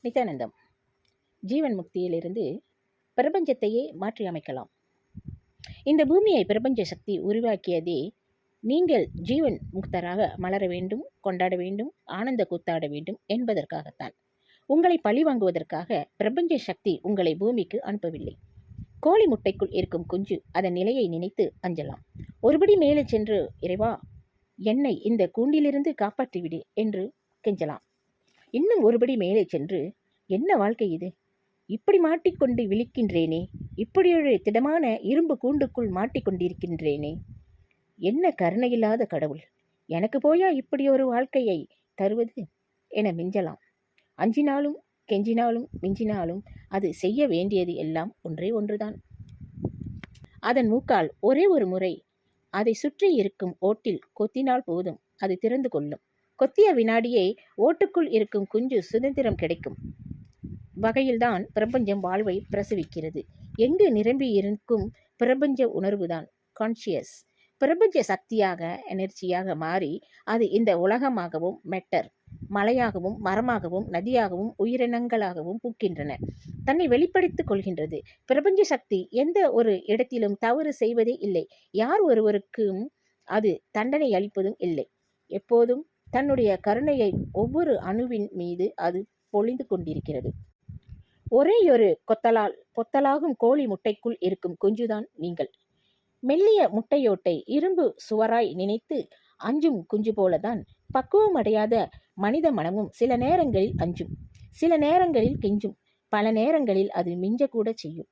நித்யானந்தம். ஜீவன் முக்தியிலிருந்து பிரபஞ்சத்தையே மாற்றி அமைக்கலாம். இந்த பூமியை பிரபஞ்ச சக்தி உருவாக்கியதே நீங்கள் ஜீவன் முக்தராக மலர வேண்டும், கொண்டாட வேண்டும், ஆனந்த கூத்தாட வேண்டும் என்பதற்காகத்தான். உங்களை பழிவாங்குவதற்காக பிரபஞ்ச சக்தி உங்களை பூமிக்கு அனுப்பவில்லை. கோழி முட்டைக்குள் இருக்கும் குஞ்சு அதன் நிலையை நினைத்து அஞ்சலாம். ஒருபடி மேலே சென்று, இறைவா, என்னை இந்த கூண்டிலிருந்து காப்பாற்றிவிடு என்று கெஞ்சலாம். இன்னும் ஒருபடி மேலே சென்று, என்ன வாழ்க்கை இது, இப்படி மாட்டிக்கொண்டு விழிக்கின்றேனே, இப்படியொரு திடமான இரும்பு கூண்டுக்குள் மாட்டிக்கொண்டிருக்கின்றேனே, என்ன கருணையில்லாத கடவுள், எனக்கு போயா இப்படி ஒரு வாழ்க்கையை தருவது என மிஞ்சலாம். அஞ்சினாலும் கெஞ்சினாலும் மிஞ்சினாலும் அது செய்ய வேண்டியது எல்லாம் ஒன்றே ஒன்றுதான். அதன் மூக்கால் ஒரே ஒரு முறை அதை சுற்றி இருக்கும் ஓட்டில் கொத்தினால் போதும், அது திறந்து கொள்ளும். கொத்திய வினாடியே ஓட்டுக்குள் இருக்கும் குஞ்சு சுதந்திரம் கிடைக்கும் வகையில்தான் பிரபஞ்சம் வாழ்வை பிரசவிக்கிறது. எங்கு நிரம்பி இருக்கும் பிரபஞ்ச உணர்வுதான் கான்ஷியஸ். பிரபஞ்ச சக்தியாக, எனர்ஜியாக மாறி அது இந்த உலகமாகவும் மெட்டர், மலையாகவும் மரமாகவும் நதியாகவும் உயிரினங்களாகவும் பூக்கின்றன. தன்னை வெளிப்படுத்திக் கொள்கின்றது. பிரபஞ்ச சக்தி எந்த ஒரு இடத்திலும் தவறு செய்வதே இல்லை. யார் ஒருவருக்கும் அது தண்டனை அளிப்பதும் இல்லை. எப்போதும் தன்னுடைய கருணையை ஒவ்வொரு அணுவின் மீது அது பொழிந்து கொண்டிருக்கிறது. ஒரேயொரு பொத்தலாகும் கோழி முட்டைக்குள் இருக்கும் குஞ்சுதான் நீங்கள். மெல்லிய முட்டையோட்டை இரும்பு சுவராய் நினைத்து அஞ்சும் குஞ்சு போலதான் பக்குவமடையாத மனித மனமும் சில நேரங்களில் அஞ்சும், சில நேரங்களில் கெஞ்சும், பல நேரங்களில் அது மிஞ்சக்கூட செய்யும்.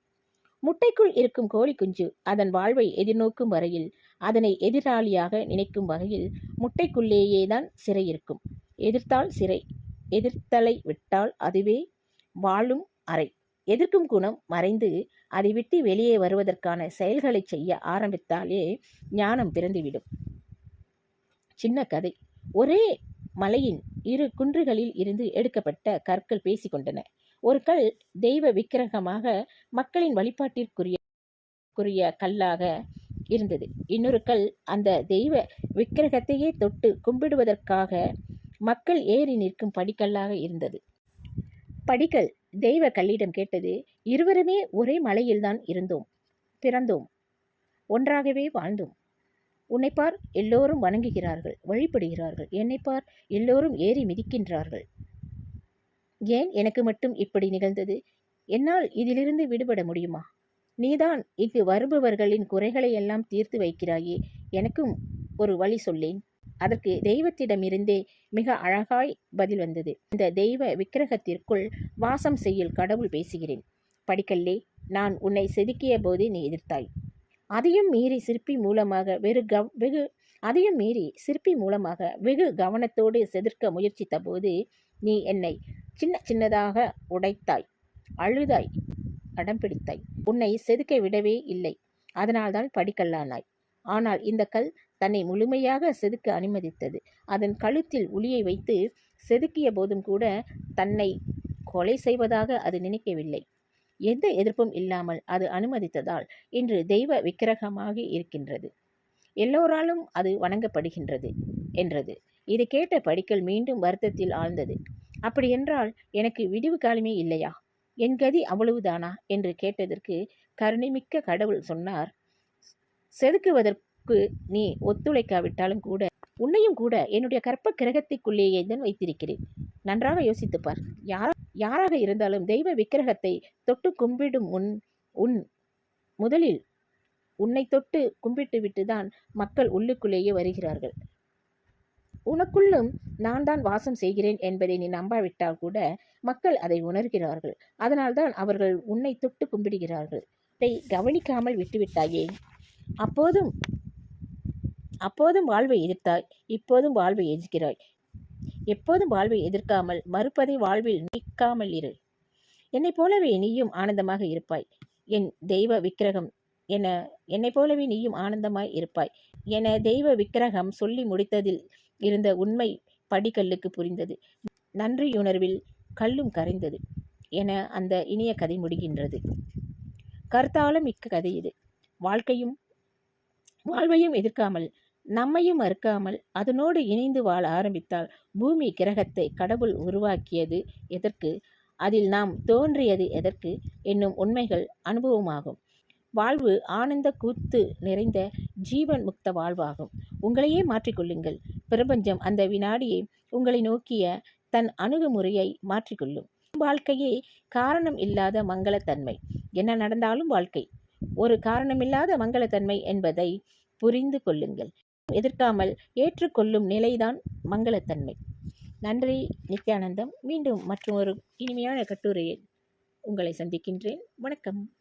முட்டைக்குள் இருக்கும் கோழி குஞ்சு அதன் வாழ்வை எதிர்நோக்கும் வரையில், அதனை எதிராளியாக நினைக்கும் வகையில் முட்டைக்குள்ளேயேதான் சிறை இருக்கும். எதிர்த்தால் சிறை, எதிர்த்தலை விட்டால் அதுவே வாழும் அறை. எதிர்க்கும் குணம் மறைந்து அதை விட்டு வெளியே வருவதற்கான செயல்களை செய்ய ஆரம்பித்தாலே ஞானம் பிறந்துவிடும். சின்ன கதை. ஒரே மலையின் இரு குன்றுகளில் இருந்து எடுக்கப்பட்ட கற்கள் பேசிக்கொண்டன. ஒரு கல் தெய்வ விக்கிரகமாக மக்களின் வழிபாட்டிற்குரிய கல்லாக இருந்தது. இன்னொரு கல் அந்த தெய்வ விக்கிரகத்தையே தொட்டு கும்பிடுவதற்காக மக்கள் ஏறி நிற்கும் படிக்கல்லாக இருந்தது. படிக்கல் தெய்வ கல்லிடம் கேட்டது, இருவருமே ஒரே மலையில்தான் பிறந்தோம், ஒன்றாகவே வாழ்ந்தோம். உன்னைப்பார், எல்லோரும் வணங்குகிறார்கள், வழிபடுகிறார்கள். என்னைப்பார், எல்லோரும் ஏறி மிதிக்கின்றார்கள். ஏன் எனக்கு மட்டும் இப்படி நிகழ்ந்தது? என்னால் இதிலிருந்து விடுபட முடியுமா? நீதான் இங்கு வருபவர்களின் குறைகளை எல்லாம் தீர்த்து வைக்கிறாயே, எனக்கும் ஒரு வழி சொல்லேன். அதற்கு தெய்வத்திடமிருந்தே மிக அழகாய் பதில் வந்தது. இந்த தெய்வ விக்கிரகத்திற்குள் வாசம் செய்யும் கடவுள் பேசுகிறேன். படிக்கல்லே, நான் உன்னை செதுக்கிய போது நீ எதிர்த்தாய். அதையும் மீறி சிற்பி மூலமாக வெகு கவனத்தோடு செதுக்க முயற்சித்த போது நீ என்னை சின்னதாக உடைத்தாய், அழுதாய், அடம்பிடித்தாய். உன்னை செதுக்க விடவே இல்லை. அதனால்தான் படிக்கல்லானாய். ஆனால் இந்த கல் தன்னை முழுமையாக செதுக்க அனுமதித்தது. அதன் கழுத்தில் உளியை வைத்து செதுக்கிய போதும் கூட தன்னை கொலை செய்வதாக அது நினைக்கவில்லை. எந்த எதிர்ப்பும் இல்லாமல் அது அனுமதித்ததால் இன்று தெய்வ விக்கிரகமாக இருக்கின்றது. எல்லோராலும் அது வணங்கப்படுகின்றது என்றது. இதை கேட்ட படிக்கல் மீண்டும் வருத்தத்தில் ஆழ்ந்தது. அப்படியென்றால் எனக்கு விடிவு காலமே இல்லையா? என் கதி அவ்வளவுதானா என்று கேட்டதற்கு கருணைமிக்க கடவுள் சொன்னார், செதுக்குவதற்கு நீ ஒத்துழைக்காவிட்டாலும் கூட உன்னையும் கூட என்னுடைய கற்ப கிரகத்திற்குள்ளேயே தான் வைத்திருக்கிறேன். நன்றாக யோசித்துப்பார். யாராக இருந்தாலும் தெய்வ விக்கிரகத்தை தொட்டு கும்பிடும் உன் முதலில் உன்னை தொட்டு கும்பிட்டு விட்டுதான் மக்கள் உள்ளுக்குள்ளேயே வருகிறார்கள். உனக்குள்ளும் நான் தான் வாசம் செய்கிறேன் என்பதை நீ நம்பாவிட்டால் கூட மக்கள் அதை உணர்கிறார்கள். அதனால்தான் அவர்கள் உன்னை தொட்டு கும்பிடுகிறார்கள். இதை கவனிக்காமல் விட்டுவிட்டாயே. அப்போதும் வாழ்வை எதிர்த்தாய், இப்போதும் வாழ்வை எதிர்க்கிறாய். எப்போதும் வாழ்வை எதிர்க்காமல் மறுப்பதை வாழ்வில் நீக்காமல் இரு. என்னைப் போலவே நீயும் ஆனந்தமாக இருப்பாய். என் தெய்வ விக்கிரகம் என்னை போலவே நீயும் ஆனந்தமாய் இருப்பாய் என தெய்வ விக்கிரகம் சொல்லி முடித்ததில் இருந்த உண்மை படிக்கல்லுக்கு புரிந்தது. நன்றியுணர்வில் கல்லும் கரைந்தது என அந்த இனிய கதை முடிகின்றது. கருத்தாலும் மிக்க கதை இது. வாழ்வையும் எதிர்க்காமல், நம்மையும் மறுக்காமல் அதனோடு இணைந்து வாழ ஆரம்பித்தால் பூமி கிரகத்தை கடவுள் உருவாக்கியது எதற்கு? அதில் நாம் தோன்றியது எதற்கு என்னும் உண்மைகள் அனுபவமாகும். வாழ்வு ஆனந்த கூத்து நிறைந்த ஜீவன் முக்த வாழ்வாகும். உங்களையே மாற்றிக்கொள்ளுங்கள். பிரபஞ்சம் அந்த வினாடியை உங்களை நோக்கிய தன் அணுகுமுறையை மாற்றிக்கொள்ளும். வாழ்க்கையே காரணம் இல்லாத மங்களத்தன்மை. என்ன நடந்தாலும் வாழ்க்கை ஒரு காரணமில்லாத மங்களத்தன்மை என்பதை புரிந்து கொள்ளுங்கள். எதிர்க்காமல் ஏற்றுக்கொள்ளும் நிலைதான் மங்களத்தன்மை. நன்றி. நித்யானந்தம். மீண்டும் மற்றும் ஒரு இனிமையான கட்டுரையில் உங்களை சந்திக்கின்றேன். வணக்கம்.